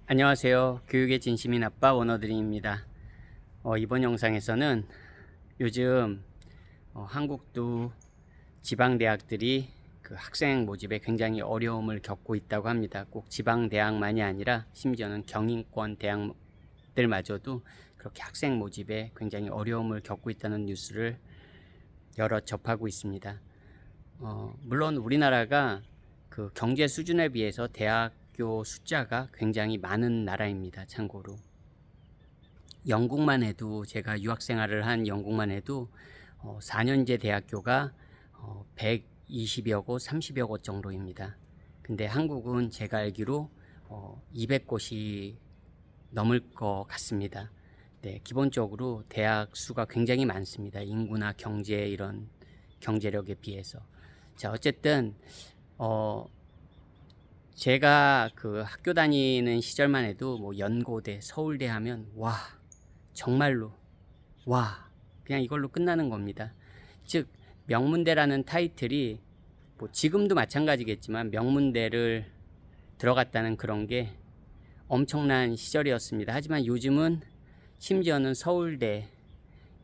안녕하세요. 교육의 진심인 아빠 원어드림입니다. 이번 영상에서는 요즘 한국도 지방대학들이 그 학생 모집에 굉장히 어려움을 겪고 있다고 합니다. 꼭 지방대학만이 아니라 심지어는 경인권 대학들마저도 그렇게 학생 모집에 굉장히 어려움을 겪고 있다는 뉴스를 여러 접하고 있습니다. 물론 우리나라가 그 경제 수준에 비해서 대학교 숫자가 굉장히 많은 나라입니다. 참고로 영국만 해도, 제가 유학 생활을 한 영국만 해도 4년제 대학교가 120여 곳, 30여 곳 정도입니다. 근데 한국은 제가 알기로 200곳이 넘을 것 같습니다. 네, 기본적으로 대학 수가 굉장히 많습니다. 인구나 경제, 이런 경제력에 비해서. 자, 어쨌든 제가 그 학교 다니는 시절만 해도 뭐 연고대, 서울대 하면 와, 정말로 와, 그냥 이걸로 끝나는 겁니다. 즉 명문대라는 타이틀이 뭐 지금도 마찬가지겠지만 명문대를 들어갔다는 그런 게 엄청난 시절이었습니다. 하지만 요즘은 심지어는 서울대,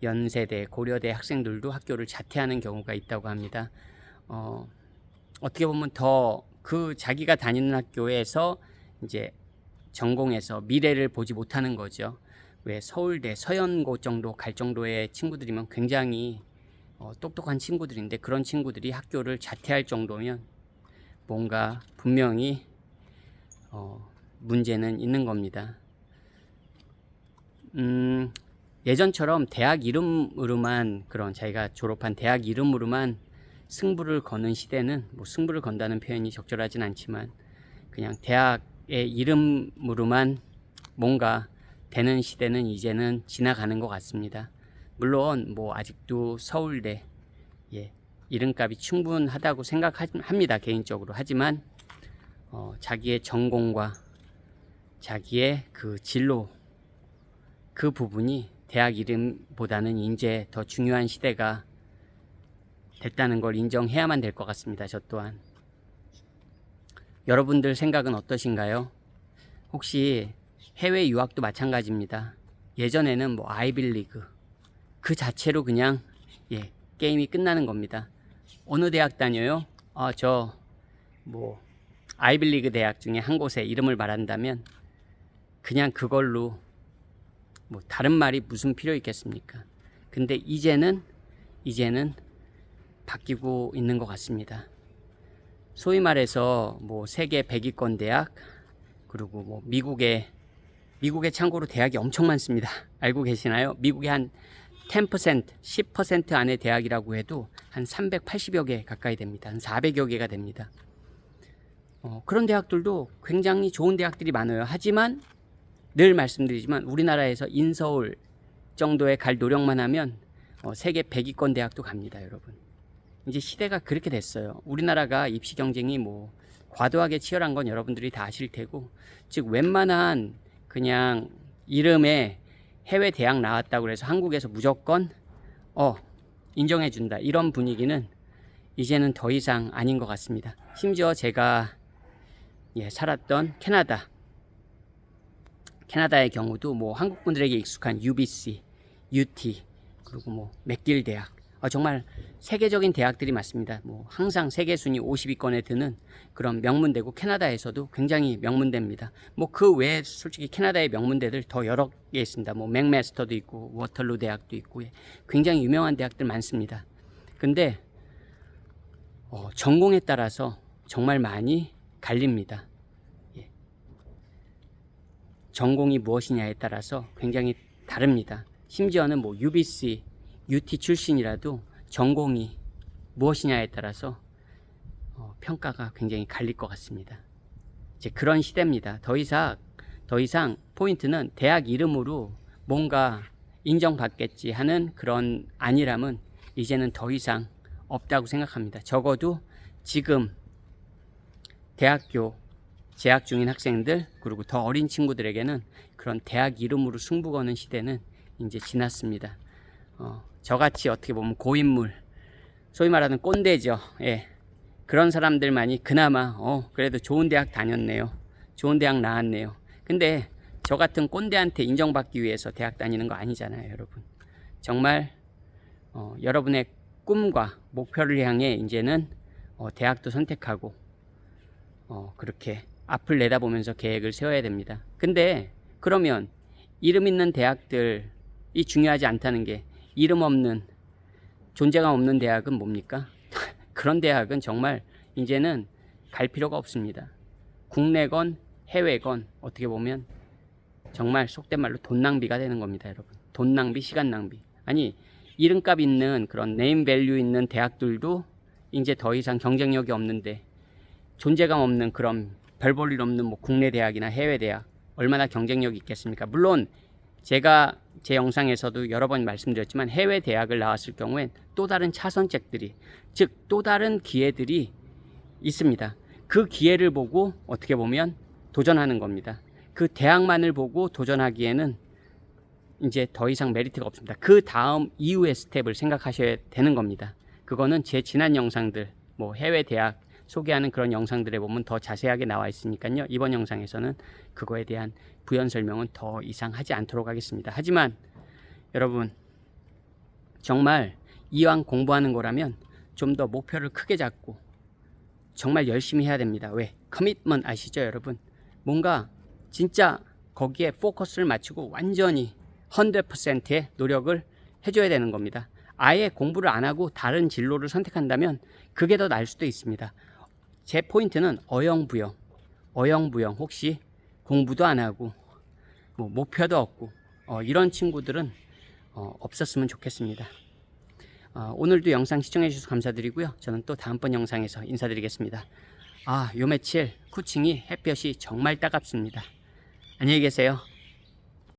연세대, 고려대 학생들도 학교를 자퇴하는 경우가 있다고 합니다. 어떻게 보면 더 그 자기가 다니는 학교에서 이제 전공해서 미래를 보지 못하는 거죠. 왜 서울대, 서연고 정도 갈 정도의 친구들이면 굉장히 똑똑한 친구들인데, 그런 친구들이 학교를 자퇴할 정도면 뭔가 분명히 문제는 있는 겁니다. 예전처럼 대학 이름으로만, 그런 자기가 졸업한 대학 이름으로만 승부를 거는 시대는, 뭐 승부를 건다는 표현이 적절하진 않지만 그냥 대학의 이름으로만 뭔가 되는 시대는 이제는 지나가는 것 같습니다. 물론 뭐 아직도 서울대, 이름값이 충분하다고 생각합니다, 개인적으로. 하지만 자기의 전공과 자기의 그 진로, 그 부분이 대학 이름보다는 이제 더 중요한 시대가 됐다는 걸 인정해야만 될 것 같습니다. 저 또한. 여러분들 생각은 어떠신가요? 혹시 해외 유학도 마찬가지입니다. 예전에는 뭐 아이빌리그 그 자체로 그냥 게임이 끝나는 겁니다. 어느 대학 다녀요? 저 뭐 아이빌리그 대학 중에 한 곳의 이름을 말한다면 그냥 그걸로 뭐 다른 말이 무슨 필요 있겠습니까? 근데 이제는 바뀌고 있는 것 같습니다. 소위 말해서 뭐 세계 100위권 대학, 그리고 뭐 미국에 참고로 대학이 엄청 많습니다. 알고 계시나요? 미국의 한 10%, 10% 안의 대학이라고 해도 한 380여 개 가까이 됩니다. 한 400여 개가 됩니다. 그런 대학들도 굉장히 좋은 대학들이 많아요. 하지만 늘 말씀드리지만 우리나라에서 인서울 정도에 갈 노력만 하면 세계 100위권 대학도 갑니다, 여러분. 이제 시대가 그렇게 됐어요. 우리나라가 입시 경쟁이 뭐 과도하게 치열한 건 여러분들이 다 아실 테고, 즉 웬만한 그냥 이름에 해외 대학 나왔다고 해서 한국에서 무조건 인정해 준다, 이런 분위기는 이제는 더 이상 아닌 것 같습니다. 심지어 제가 살았던 캐나다의 경우도 뭐 한국 분들에게 익숙한 UBC, UT, 그리고 뭐 맥길 대학, 정말 세계적인 대학들이 많습니다. 뭐 항상 세계 순위 50위권에 드는 그런 명문대고, 캐나다에서도 굉장히 명문대입니다. 뭐 그 외에 솔직히 캐나다의 명문대들 더 여러 개 있습니다. 뭐 맥마스터도 있고 워털루 대학도 있고, 굉장히 유명한 대학들 많습니다. 근데 전공에 따라서 정말 많이 갈립니다. 전공이 무엇이냐에 따라서 굉장히 다릅니다. 심지어는 뭐 UBC, UT 출신이라도 전공이 무엇이냐에 따라서 평가가 굉장히 갈릴 것 같습니다. 이제 그런 시대입니다. 더 이상 포인트는 대학 이름으로 뭔가 인정받겠지 하는 그런 안일함은 이제는 더 이상 없다고 생각합니다. 적어도 지금 대학교 재학 중인 학생들, 그리고 더 어린 친구들에게는 그런 대학 이름으로 승부 거는 시대는 이제 지났습니다. 저같이 어떻게 보면 고인물, 소위 말하는 꼰대죠. 그런 사람들만이 그나마 그래도 좋은 대학 다녔네요, 좋은 대학 나왔네요, 근데 저 같은 꼰대한테 인정받기 위해서 대학 다니는 거 아니잖아요, 여러분. 정말 여러분의 꿈과 목표를 향해 이제는 대학도 선택하고 그렇게 앞을 내다보면서 계획을 세워야 됩니다. 근데 그러면 이름 있는 대학들이 중요하지 않다는 게, 이름 없는, 존재감 없는 대학은 뭡니까? 그런 대학은 정말 이제는 갈 필요가 없습니다. 국내건 해외건 어떻게 보면 정말 속된 말로 돈 낭비가 되는 겁니다, 여러분. 돈 낭비, 시간 낭비. 아니, 이름값 있는 그런 네임 밸류 있는 대학들도 이제 더 이상 경쟁력이 없는데, 존재감 없는 그런 별 볼 일 없는 뭐 국내 대학이나 해외 대학 얼마나 경쟁력이 있겠습니까? 물론 제가 제 영상에서도 여러 번 말씀드렸지만, 해외 대학을 나왔을 경우엔 또 다른 차선책들이, 즉 또 다른 기회들이 있습니다. 그 기회를 보고 어떻게 보면 도전하는 겁니다. 그 대학만을 보고 도전하기에는 이제 더 이상 메리트가 없습니다. 그 다음 이후의 스텝을 생각하셔야 되는 겁니다. 그거는 제 지난 영상들, 뭐 해외 대학 소개하는 그런 영상들에 보면 더 자세하게 나와 있으니까요. 이번 영상에서는 그거에 대한 부연 설명은 더 이상 하지 않도록 하겠습니다. 하지만 여러분, 정말 이왕 공부하는 거라면 좀 더 목표를 크게 잡고 정말 열심히 해야 됩니다. 왜? 커밋먼트 아시죠, 여러분? 뭔가 진짜 거기에 포커스를 맞추고 완전히 100%의 노력을 해줘야 되는 겁니다. 아예 공부를 안 하고 다른 진로를 선택한다면 그게 더 나을 수도 있습니다. 제 포인트는 어영부영. 혹시 공부도 안 하고 뭐 목표도 없고 이런 친구들은 없었으면 좋겠습니다. 오늘도 영상 시청해 주셔서 감사드리고요. 저는 또 다음번 영상에서 인사드리겠습니다. 요 며칠 쿠칭이 햇볕이 정말 따갑습니다. 안녕히 계세요.